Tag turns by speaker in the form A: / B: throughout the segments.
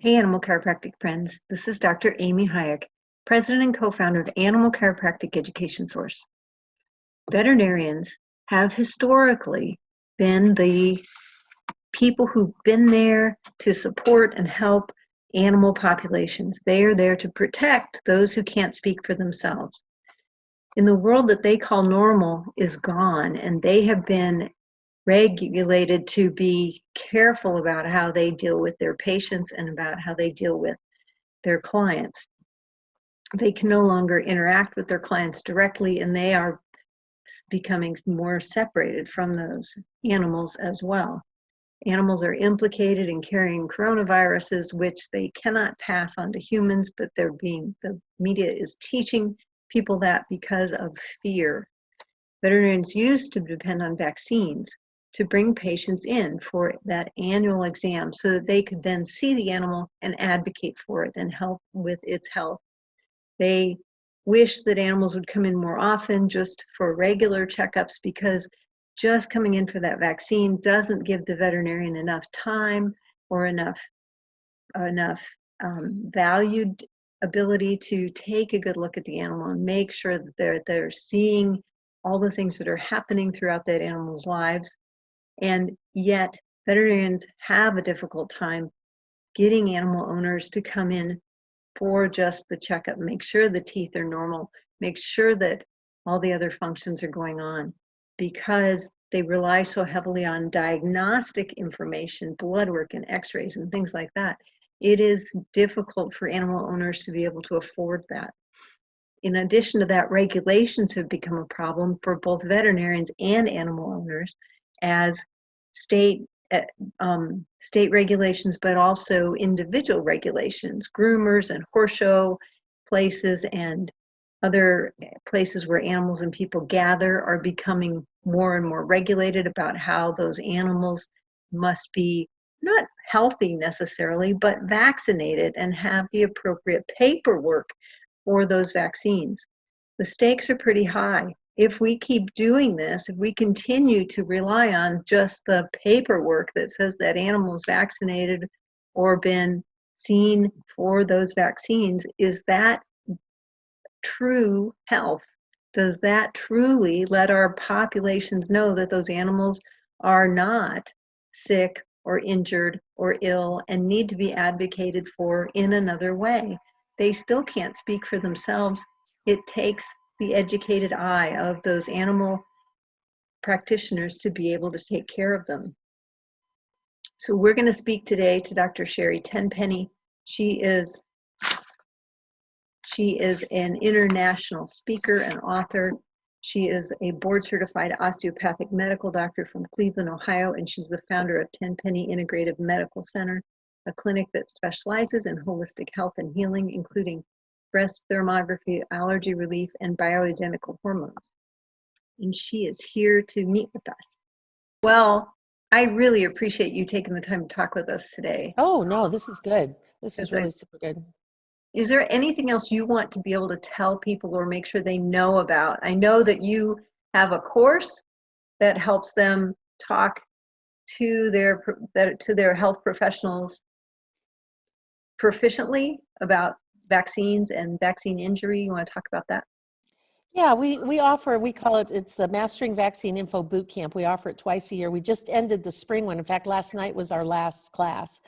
A: Hey, animal chiropractic friends. This is Dr. Amy Hayek, president and co-founder of Animal Chiropractic Education Source. Veterinarians have historically been the people who've been there to support and help animal populations. They are there to protect those who can't speak for themselves. In the world that they call normal is gone, and they have been regulated to be careful about how they deal with their patients and about how they deal with their clients. They can no longer interact with their clients directly, and they are becoming more separated from those animals as well. Animals are implicated in carrying coronaviruses, which they cannot pass on to humans, but the media is teaching people that because of fear. Veterinarians used to depend on vaccines to bring patients in for that annual exam so that they could then see the animal and advocate for it and help with its health. They wish that animals would come in more often just for regular checkups, because just coming in for that vaccine doesn't give the veterinarian enough time or enough valued ability to take a good look at the animal and make sure that they're seeing all the things that are happening throughout that animal's lives. And yet veterinarians have a difficult time getting animal owners to come in for just the checkup, make sure the teeth are normal, make sure that all the other functions are going on, because they rely so heavily on diagnostic information, blood work and x-rays and things like that. It is difficult for animal owners to be able to afford that. In addition to that, regulations have become a problem for both veterinarians and animal owners, as state state regulations, but also individual regulations. Groomers and horse show places and other places where animals and people gather are becoming more and more regulated about how those animals must be not healthy necessarily, but vaccinated and have the appropriate paperwork for those vaccines. The stakes are pretty high. If we keep doing this, if we continue to rely on just the paperwork that says that animal is vaccinated or been seen for those vaccines, is that true health? Does that truly let our populations know that those animals are not sick or injured or ill and need to be advocated for in another way? They still can't speak for themselves. It takes the educated eye of those animal practitioners to be able to take care of them. So we're going to speak today to Dr. Sherry Tenpenny. She is an international speaker and author. She is a board-certified osteopathic medical doctor from Cleveland, Ohio, and she's the founder of Tenpenny Integrative Medical Center, a clinic that specializes in holistic health and healing, including breast thermography, allergy relief, and bioidentical hormones. And she is here to meet with us. Well, I really appreciate you taking the time to talk with us today.
B: Oh, no, this is good. This is really super good.
A: Is there anything else you want to be able to tell people or make sure they know about? I know that you have a course that helps them talk to their health professionals proficiently about vaccines and vaccine injury. You want to talk about that?
B: Yeah, we offer, we call it, it's the Mastering Vaccine Info Boot Camp. We offer it twice a year. We just ended the spring one. In fact, last night was our last class.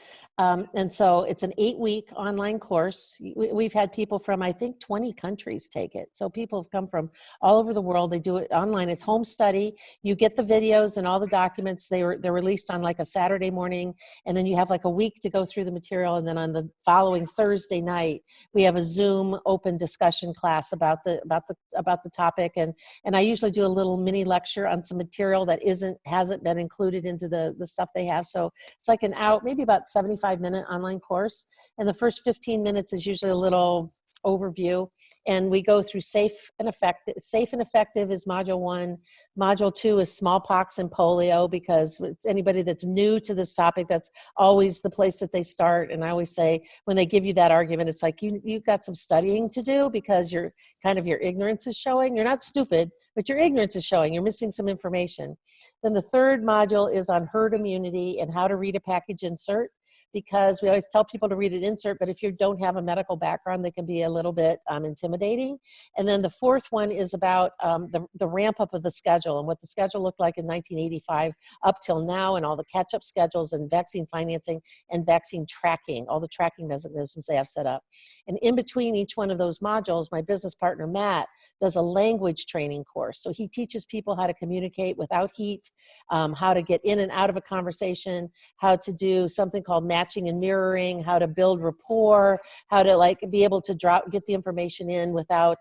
B: And so it's an 8-week online course. We've had people from, I think, 20 countries take it. So people have come from all over the world. They do it online. It's home study. You get the videos and all the documents. They're released on like a Saturday morning. And then you have like a week to go through the material. And then on the following Thursday night, we have a Zoom open discussion class about the topic, and I usually do a little mini lecture on some material that hasn't been included into the stuff they have. So it's like an hour, maybe about 75-minute online course, and the first 15 minutes is usually a little overview, and we go through safe and effective. Safe and effective is module 1. Module 2 is smallpox and polio, because anybody that's new to this topic, that's always the place that they start. And I always say, when they give you that argument, it's like you've got some studying to do, because your ignorance is showing. You're not stupid, but your ignorance is showing. You're missing some information. Then the third module is on herd immunity and how to read a package insert. because we always tell people to read an insert, but if you don't have a medical background, they can be a little bit intimidating. And then the fourth one is about the ramp up of the schedule and what the schedule looked like in 1985 up till now, and all the catch-up schedules and vaccine financing and vaccine tracking, all the tracking mechanisms they have set up. And in between each one of those modules, my business partner, Matt, does a language training course. So he teaches people how to communicate without heat, how to get in and out of a conversation, how to do something called matching and mirroring, how to build rapport, how to like be able to get the information in without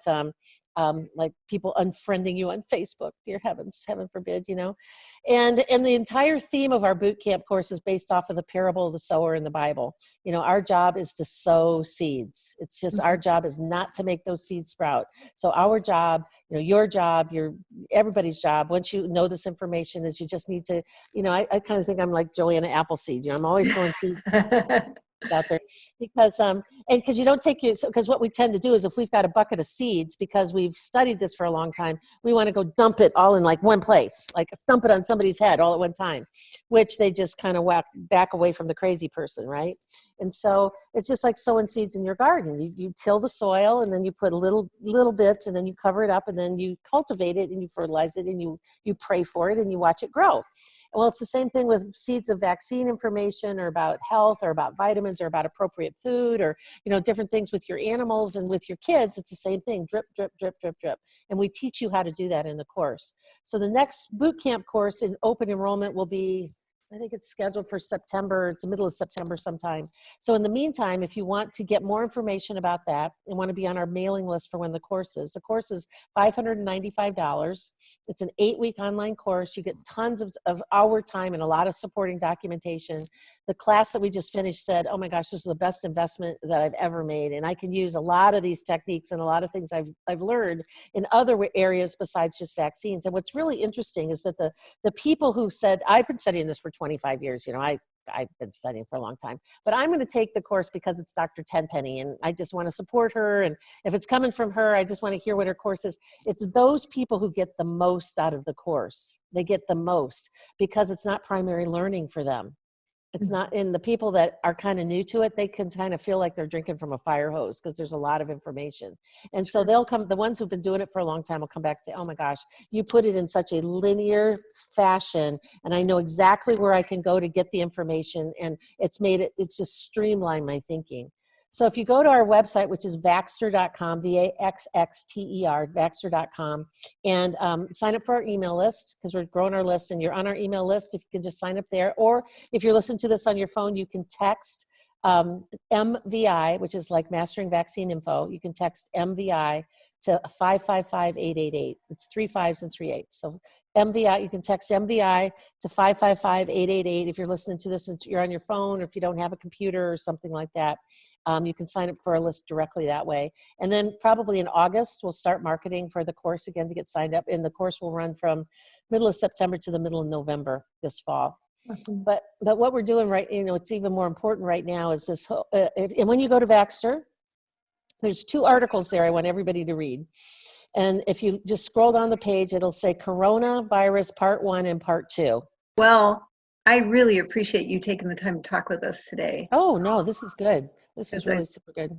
B: like people unfriending you on Facebook, dear heavens, heaven forbid, you know. And the entire theme of our boot camp course is based off of the parable of the sower in the Bible. You know, our job is to sow seeds. It's just our job is not to make those seeds sprout. So our job, you know, your job, everybody's job, once you know this information, is you just need to, you know, I kind of think I'm like Joanna Appleseed. You know, I'm always throwing seeds out there because and because you don't take your, because what we tend to do is if we've got a bucket of seeds, because we've studied this for a long time, we want to go dump it all in like one place, like dump it on somebody's head all at one time, which they just kind of back away from the crazy person, right? And so it's just like sowing seeds in your garden. You till the soil, and then you put little bits, and then you cover it up, and then you cultivate it, and you fertilize it, and you pray for it, and you watch it grow. Well, it's the same thing with seeds of vaccine information, or about health, or about vitamins, or about appropriate food, or, you know, different things with your animals and with your kids. It's the same thing, drip, drip, drip, drip, drip. And we teach you how to do that in the course. So the next boot camp course in open enrollment will be, I think it's scheduled for September. It's the middle of September sometime. So in the meantime, if you want to get more information about that and want to be on our mailing list for when the course is $595. It's an 8-week online course. You get tons of our time and a lot of supporting documentation. The class that we just finished said, oh my gosh, this is the best investment that I've ever made. And I can use a lot of these techniques and a lot of things I've learned in other areas besides just vaccines. And what's really interesting is that the people who said, I've been studying this for 25 years, you know, I've been studying for a long time, but I'm going to take the course because it's Dr. Tenpenny, and I just want to support her. And if it's coming from her, I just want to hear what her course is. It's those people who get the most out of the course. They get the most because it's not primary learning for them. It's not, in the people that are kind of new to it, they can kind of feel like they're drinking from a fire hose because there's a lot of information. And so they'll come, the ones who've been doing it for a long time will come back and say, oh my gosh, you put it in such a linear fashion, and I know exactly where I can go to get the information, and it's just streamlined my thinking. So if you go to our website, which is Vaxxter.com, VAXXTER, Vaxxter.com, and sign up for our email list, because we're growing our list, and you're on our email list, if you can just sign up there. Or if you're listening to this on your phone, you can text MVI, which is like Mastering Vaccine Info. You can text MVI to 555-888. It's 3 5s and 3 8s. So MVI, you can text MVI to 555-888 if you're listening to this and you're on your phone, or if you don't have a computer or something like that. You can sign up for a list directly that way. And then probably in August, we'll start marketing for the course again to get signed up. And the course will run from middle of September to the middle of November this fall.
A: Awesome.
B: But what we're doing right, you know, it's even more important right now is this, and when you go to Vaxxter, there's 2 articles there I want everybody to read. And if you just scroll down the page, it'll say Coronavirus Part 1 and Part 2.
A: Well, I really appreciate you taking the time to talk with us today.
B: Oh, no, this is good. This is
A: Because
B: really super good.